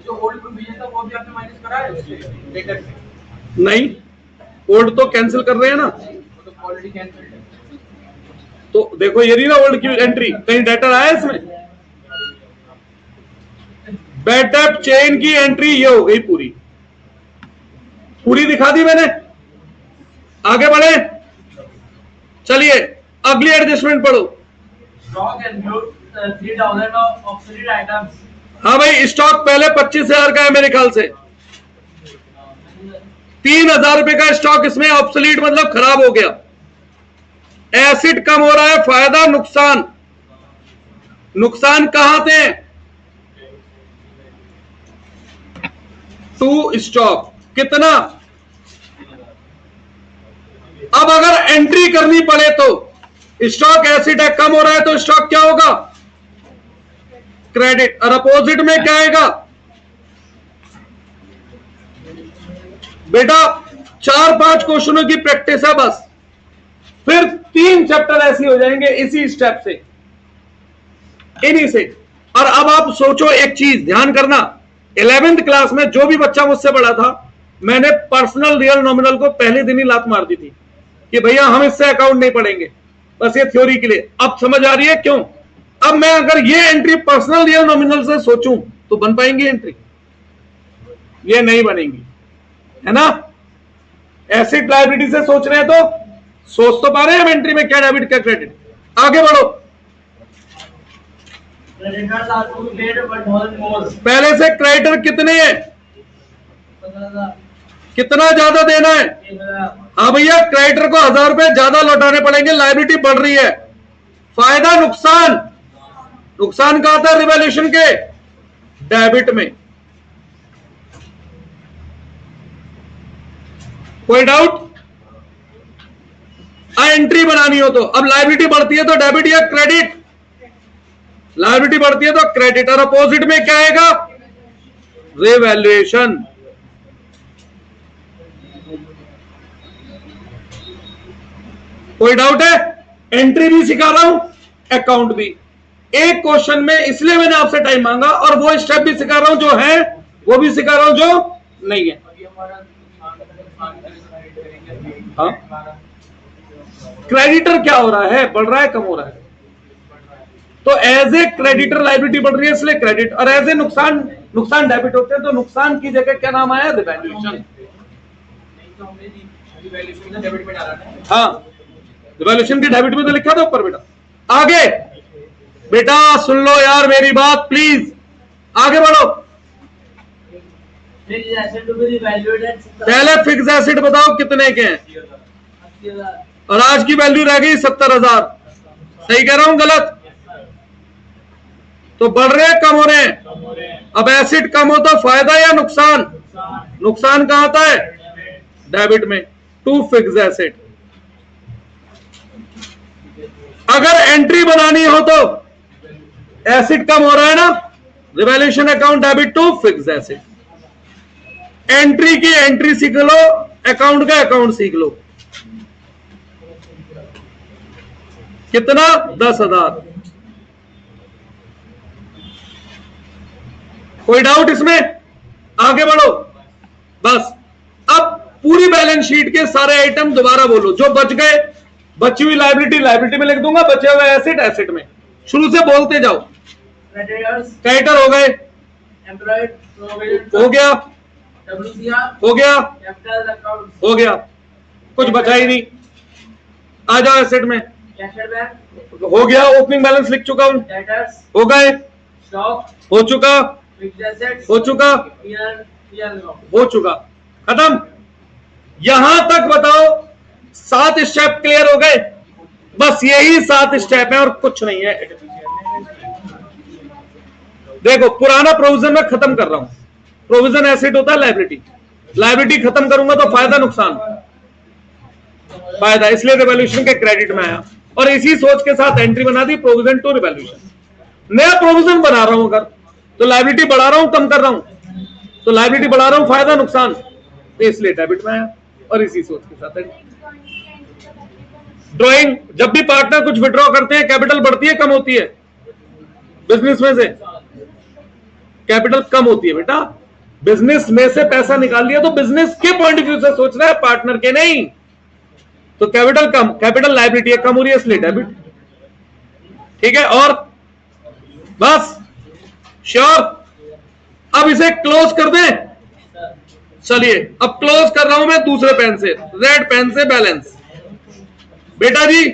जो ओल्ड प्रोविजन था वो भी आपने माइनस करा है उससे लेटर से, नहीं, ओल्ड तो कैंसिल कर रहे हैं ना, वो तो ऑलरेडी कैंसिल्ड है। तो देखो ये नहीं ना ओल्ड की एंट्री, कहीं डेटर आया इसमें? बैड डेट चेन की एंट्री ये हो गई पूरी, पूरी दिखा दी मैंने। आगे बढ़े, चलिए अगली एडजस्टमेंट पढ़ो। Stock include 3000 of obsolete items. हाँ भाई, स्टॉक पहले 25,000 का है मेरे ख्याल से, 3,000 रुपए का स्टॉक इसमें ऑब्सोलीट मतलब खराब हो गया। एसिड कम हो रहा है, फायदा नुकसान, नुकसान कहां थे? टू स्टॉक कितना? अब अगर एंट्री करनी पड़े तो स्टॉक एसिड है, कम हो रहा है तो स्टॉक क्या होगा? क्रेडिट। और अपोजिट में क्या आएगा? बेटा 4-5 क्वेश्चनों की प्रैक्टिस है बस, फिर 3 चैप्टर ऐसे हो जाएंगे इसी स्टेप से, इन्हीं से। और अब आप सोचो एक चीज ध्यान करना, 11th क्लास में जो भी बच्चा मुझसे बड़ा था, मैंने पर्सनल रियल नॉमिनल को पहले दिन ही लात मार दी थी कि भैया हम इससे अकाउंट नहीं पढ़ेंगे, बस ये थ्योरी के लिए। अब समझ आ रही है क्यों? अब मैं अगर ये एंट्री पर्सनल रियल नॉमिनल से सोचूं तो बन पाएंगी एंट्री? ये नहीं बनेंगी, है ना? एसिड लायबिलिटी से सोच रहे हैं तो सोच तो पा रहे हैं हम एंट्री में क्या डेबिट क्या क्रेडिट। आगे बढ़ो। पहले से क्रेडिटर कितने हैं? कितना ज्यादा देना है? हाँ भैया, क्रेडिटर को 1000 रुपए ज्यादा लौटाने पड़ेंगे, लायबिलिटी बढ़ रही है। फायदा नुकसान, नुकसान कहा था? रिवैल्यूएशन के डेबिट में। कोई डाउट? एंट्री बनानी हो तो अब लायबिलिटी बढ़ती है तो डेबिट या क्रेडिट? लायबिलिटी बढ़ती है तो क्रेडिट। और अपोजिट में क्या आएगा? रिवैल्यूएशन। कोई डाउट है? एंट्री भी सिखा रहा हूं, अकाउंट भी, एक क्वेश्चन में, इसलिए मैंने आपसे टाइम मांगा। और वो स्टेप भी सिखा रहा हूं जो है, वो भी सिखा रहा हूं जो नहीं है। हाँ, क्रेडिटर क्या हो रहा है? बढ़ रहा है कम हो रहा है? तो एज ए क्रेडिटर लायबिलिटी बढ़ रही है इसलिए क्रेडिट, और एज ए नुकसान, नुकसान डेबिट होते हैं तो नुकसान की जगह क्या नाम आया? रिवैल्यूएशन। हाँ, रिवैल्यूएशन की डेबिट में तो लिखा था ऊपर बेटा। आगे बेटा सुन लो यार मेरी बात प्लीज, आगे बढ़ो। पहले फिक्स एसिड बताओ कितने के हैं, और आज की वैल्यू रह गई 70,000। सही कह रहा हूं गलत? तो बढ़ रहे हैं कम हो रहे हैं? अब एसिड कम हो तो फायदा या नुकसान? नुकसान कहां आता है? डेबिट में, टू फिक्स एसिड। अगर एंट्री बनानी हो तो एसिड कम हो रहा है ना, revaluation account debit to fixed asset. Entry की एंट्री सीख लो, अकाउंट का अकाउंट सीख लो। कितना? 10,000। कोई डाउट इसमें? आगे बढ़ो बस। अब पूरी बैलेंस शीट के सारे आइटम दोबारा बोलो, जो बच गए, बची हुई लायबिलिटी लायबिलिटी में लिख दूंगा, बचे हुए एसेट एसेट में। शुरू से बोलते जाओ। क्रेडिटर हो गए, हो गया, हो गया, हो गया, कुछ बचा ही नहीं। आ जाओ एसेट में, हो गया, ओपनिंग बैलेंस लिख चुका हूं, हो गए, हो चुका, हो चुका, हो चुका, खत्म। यहां तक बताओ 7 स्टेप क्लियर हो गए? बस यही 7 स्टेप है और कुछ नहीं है। देखो पुराना प्रोविजन में खत्म कर रहा हूं, प्रोविजन एसेट होता है लायबिलिटी, लायबिलिटी खत्म करूंगा तो फायदा नुकसान, फायदा, इसलिए रिवैल्यूएशन के क्रेडिट में आया और इसी सोच के साथ एंट्री बना दी प्रोविजन टू रिवैल्यूएशन। नया प्रोविजन बना रहा हूं अगर तो लायबिलिटी बढ़ा रहा हूं कम कर रहा हूं, तो लायबिलिटी बढ़ा रहा हूं फायदा नुकसान, तो इसलिए डेबिट में आया और इसी सोच के साथ ड्राइंग। जब भी पार्टनर कुछ विड्रॉ करते हैं कैपिटल बढ़ती है कम होती है बिजनेस में से? कैपिटल कम होती है बेटा। बिजनेस में से पैसा निकाल लिया तो बिजनेस के पॉइंट ऑफ व्यू से सोच रहा है, पार्टनर के नहीं। तो कैपिटल कम, कैपिटल लायबिलिटी कम हो रही है इसलिए डेबिट। ठीक है, और बस श्योर। अब इसे क्लोज कर दें। चलिए अब क्लोज कर रहा हूं मैं दूसरे पेन से, रेड पेन से बैलेंस। बेटा जी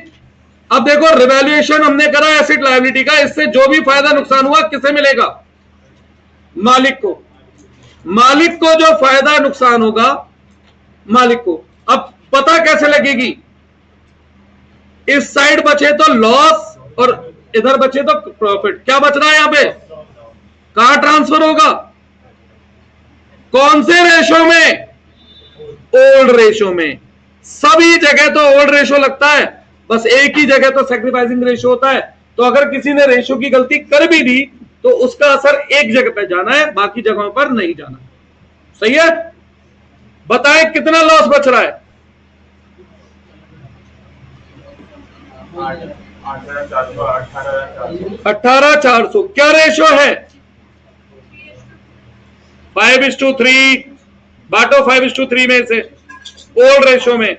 अब देखो रिवैल्यूएशन हमने करा एसेट लायबिलिटी का, इससे जो भी फायदा नुकसान हुआ किसे मिलेगा? मालिक को। मालिक को जो फायदा नुकसान होगा मालिक को। अब पता कैसे लगेगी? इस साइड बचे तो लॉस और इधर बचे तो प्रॉफिट। क्या बच रहा है यहां पे? कहां ट्रांसफर होगा? कौन से रेशो में? ओल्ड रेशो में। सभी जगह तो ओल्ड रेशो लगता है, बस एक ही जगह तो सैक्रिफाइसिंग रेशो होता है। तो अगर किसी ने रेशो की गलती कर भी दी तो उसका असर एक जगह पे जाना है, बाकी जगहों पर नहीं जाना। सही है? बताएं कितना लॉस बच रहा है? 18,400। क्या रेशो है? 5:3। बांटो 5:3 में से ओल्ड रेशो में।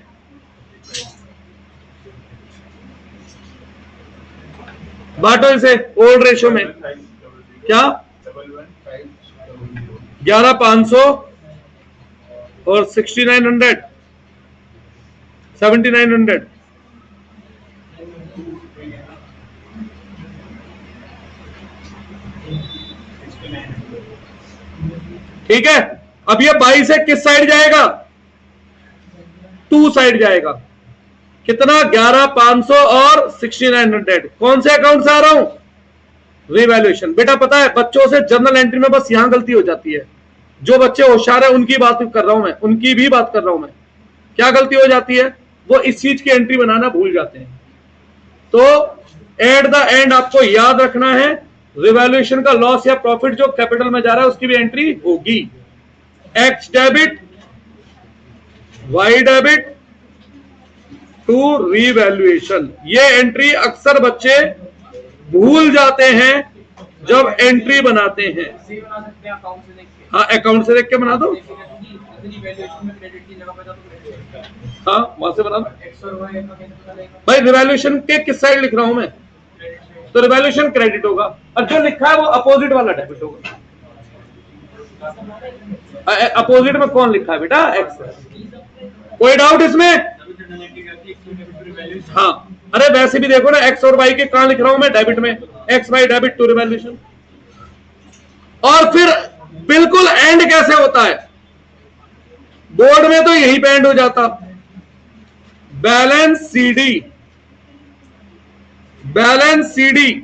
बांटो इसे ओल्ड रेशो में। क्या? 11,500 और 6,900 7,900। ठीक है, अब ये 22 से किस साइड जाएगा? 2 साइड जाएगा। कितना? 11,500 और 6,900। कौन से अकाउंट से आ रहा हूं? रिवैल्यूएशन। बेटा पता है बच्चों से जर्नल एंट्री में बस यहां गलती हो जाती है। जो बच्चे होशियार है उनकी बात कर रहा हूं मैं, उनकी भी बात कर रहा हूं मैं। क्या गलती हो जाती है? वो इस चीज की एंट्री बनाना भूल जाते हैं। तो एट द एंड आपको याद रखना है रिवैल्यूएशन का लॉस या प्रॉफिट जो कैपिटल में जा रहा है उसकी भी एंट्री होगी। X debit, Y debit to revaluation. ये एंट्री अक्सर बच्चे भूल जाते हैं जब एंट्री बनाते हैं। ऐसे बना सकते हैं अकाउंट से देख के। हाँ अकाउंट से देख के बना दो। इतनी वैल्यूएशन में क्रेडिट की जगह पे तो क्रेडिट। हाँ वहां से बना दो। एक्स और वाई का कैसे पता लगेगा? भाई रिवैल्यूएशन के किस साइड लिख रहा हूं मैं? तो रिवैल्यूएशन क्रेडिट होगा और जो लिखा है वो अपोजिट वाला डेबिट होगा। अपोजिट में कौन लिखा है बेटा? एक्स। कोई डाउट इसमें? हाँ अरे वैसे भी देखो ना एक्स और वाई के कहां लिख रहा हूं मैं? डेबिट में। X Y debit to revaluation. और फिर बिल्कुल एंड कैसे होता है? बोर्ड में तो यही पे एंड हो जाता। Balance CD. बैलेंस सीडी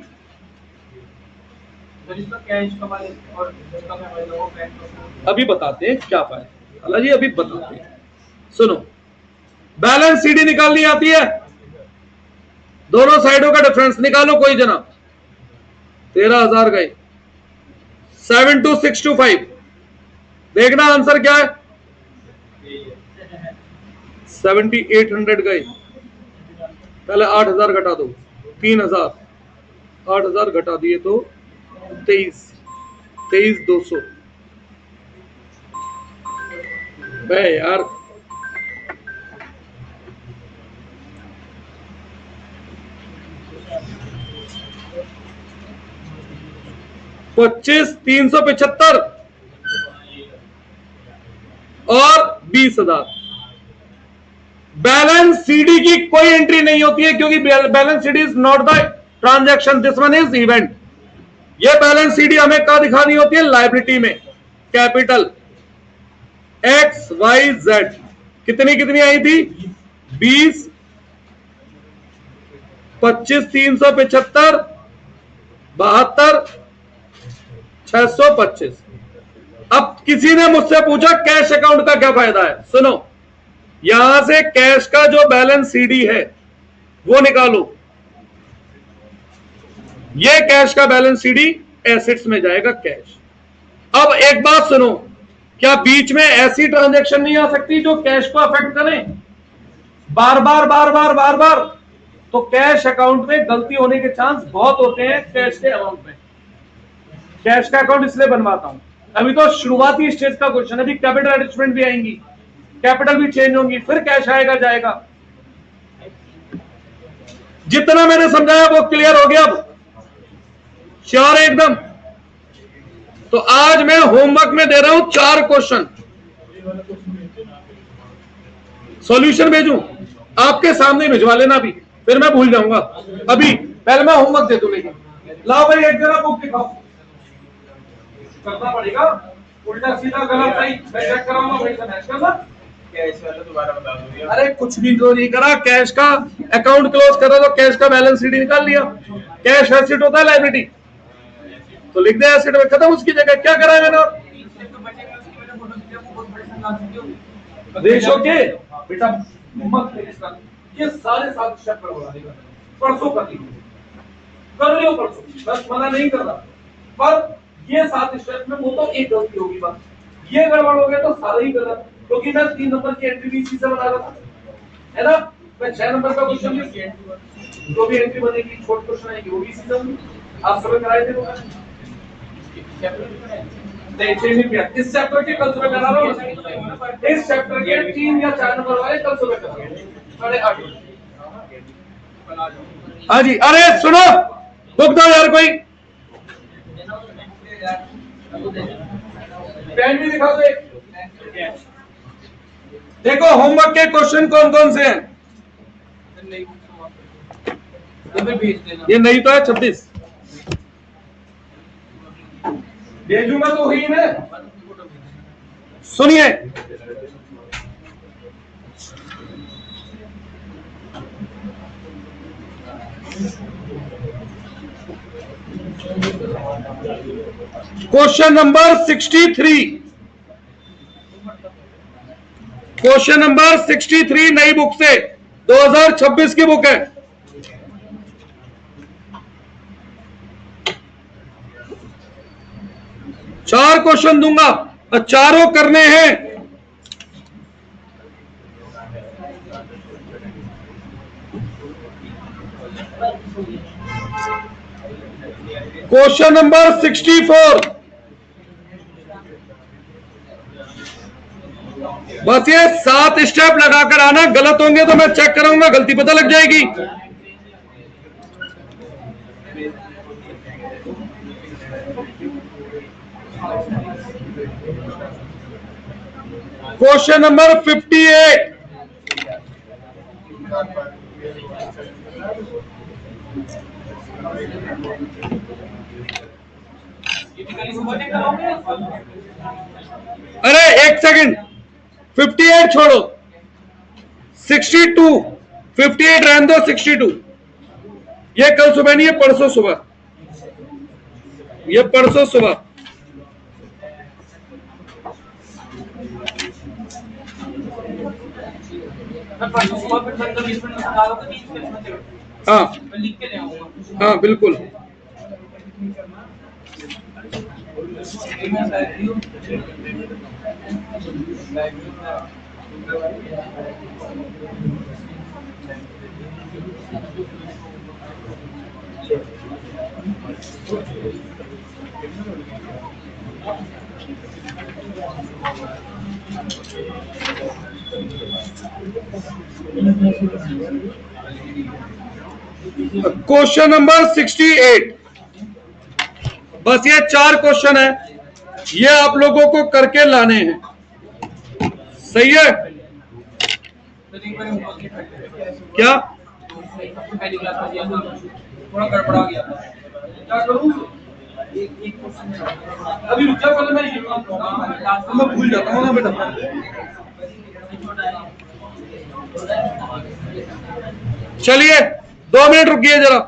अभी बताते हैं क्या फायदा। अल्लाह जी अभी बताते हैं, सुनो। बैलेंस सीडी निकालनी आती है? दोनों साइडों का डिफरेंस निकालो कोई जना। 13,000 गए। 72625। देखना आंसर क्या है? 7,800 गए। पहले 8,000 घटा दो। 3,000। 8,000 घटा दिए तो 23,200। बे यार पच्चीस 375 और 20,000। बैलेंस सीडी की कोई एंट्री नहीं होती है क्योंकि balance CD is not the transaction, this one is event. ये बैलेंस सीडी हमें कहां दिखानी होती है? लायबिलिटी में। कैपिटल एक्स वाई जेड कितनी कितनी आई थी? 20, 25, 375, 72, 625। अब किसी ने मुझसे पूछा कैश अकाउंट का क्या फायदा है? सुनो, यहां से कैश का जो बैलेंस सीडी है वो निकालो। ये कैश का बैलेंस सीडी एसेट्स में जाएगा कैश। अब एक बात सुनो, क्या बीच में ऐसी ट्रांजैक्शन नहीं आ सकती जो कैश को अफेक्ट करें? बार बार बार बार बार बार तो कैश अकाउंट में गलती होने के चांस बहुत होते हैं कैश के अमाउंट में। कैश का अकाउंट इसलिए बनवाता हूं, अभी तो शुरुआती स्टेज का क्वेश्चन है, अभी कैपिटल एडजस्टमेंट भी आएंगी, कैपिटल भी चेंज होंगी, फिर कैश आएगा जाएगा। जितना मैंने समझाया वो क्लियर हो गया, अब श्योर है एकदम। तो आज मैं होमवर्क में दे रहा हूं 4 क्वेश्चन, सॉल्यूशन भेजूं आपके सामने, भिजवा लेना भी, फिर मैं भूल जाऊंगा। अभी पहले मैं होमवर्क दे दूं, लेकिन लाओ भाई एक जरा बुक दिखाओ, करना पड़ेगा, उल्टा सीधा गलत सही मैं चेक कराऊंगा भाई से मैच करना। कैश वाला दोबारा बता दो। अरे कुछ भी तो नहीं करा, कैश का अकाउंट क्लोज करा तो कैश का बैलेंस शीट निकाल लिया, कैश एसेट होता है लायबिलिटी, तो लिख दे एसेट में, खत्म, उसकी जगह क्या करा है मैंने। रेशो के बेटा मत ये सारे 7 स्टेप पर बना देगा, परसों कर लियो परसों, बस मना नहीं कर रहा, पर ये 7 स्टेप में वो तो एक गलती होगी, बस ये गड़बड़ हो गया तो सारा ही गलत, क्योंकि मैं 3 नंबर की एंट्री भी इसी से बना रहा था, है ना। मैं 6 नंबर का क्वेश्चन भी जो भी एंट्री बनेगी, छोट क्वेश्चन आएगी वो भी इसी से होगी, आप सब कराए थे वो नहीं, चेंज नहीं किया। इस चैप्टर के कल सुबह करा रहा हूं, इस चैप्टर के 3 या 4 नंबर वाले कल सुबह करा 8:30। हाँ जी, अरे सुनो, बुक दो यार कोई, पेन भी दिखाओ दे। देखो होमवर्क के क्वेश्चन कौन कौन से हैं, ये नहीं तो है 26 भेजूंगा तो ही ना। सुनिए, क्वेश्चन नंबर 63, क्वेश्चन नंबर 63 नई बुक से 2026 की बुक है। चार क्वेश्चन दूंगा और चारों करने हैं। क्वेश्चन नंबर 64, बस ये 7 स्टेप लगाकर आना, गलत होंगे तो मैं चेक कराऊंगा, गलती पता लग जाएगी। क्वेश्चन नंबर 58, अरे एक सेकंड, 58 छोड़ो, 62, 58 रहने दो, 62 ये कल सुबह नहीं, ये परसों सुबह, ये परसों सुबह। हाँ हाँ बिल्कुल। क्वेश्चन नंबर 68, बस ये 4 क्वेश्चन है, ये आप लोगों को करके लाने हैं, सही है क्या? थोड़ा गड़बड़ा गया, क्या करूं? अभी रुक जा, पहले मैं भूल जाता हूँ ना बेटा। चलिए 2 मिनट रुकिए जरा।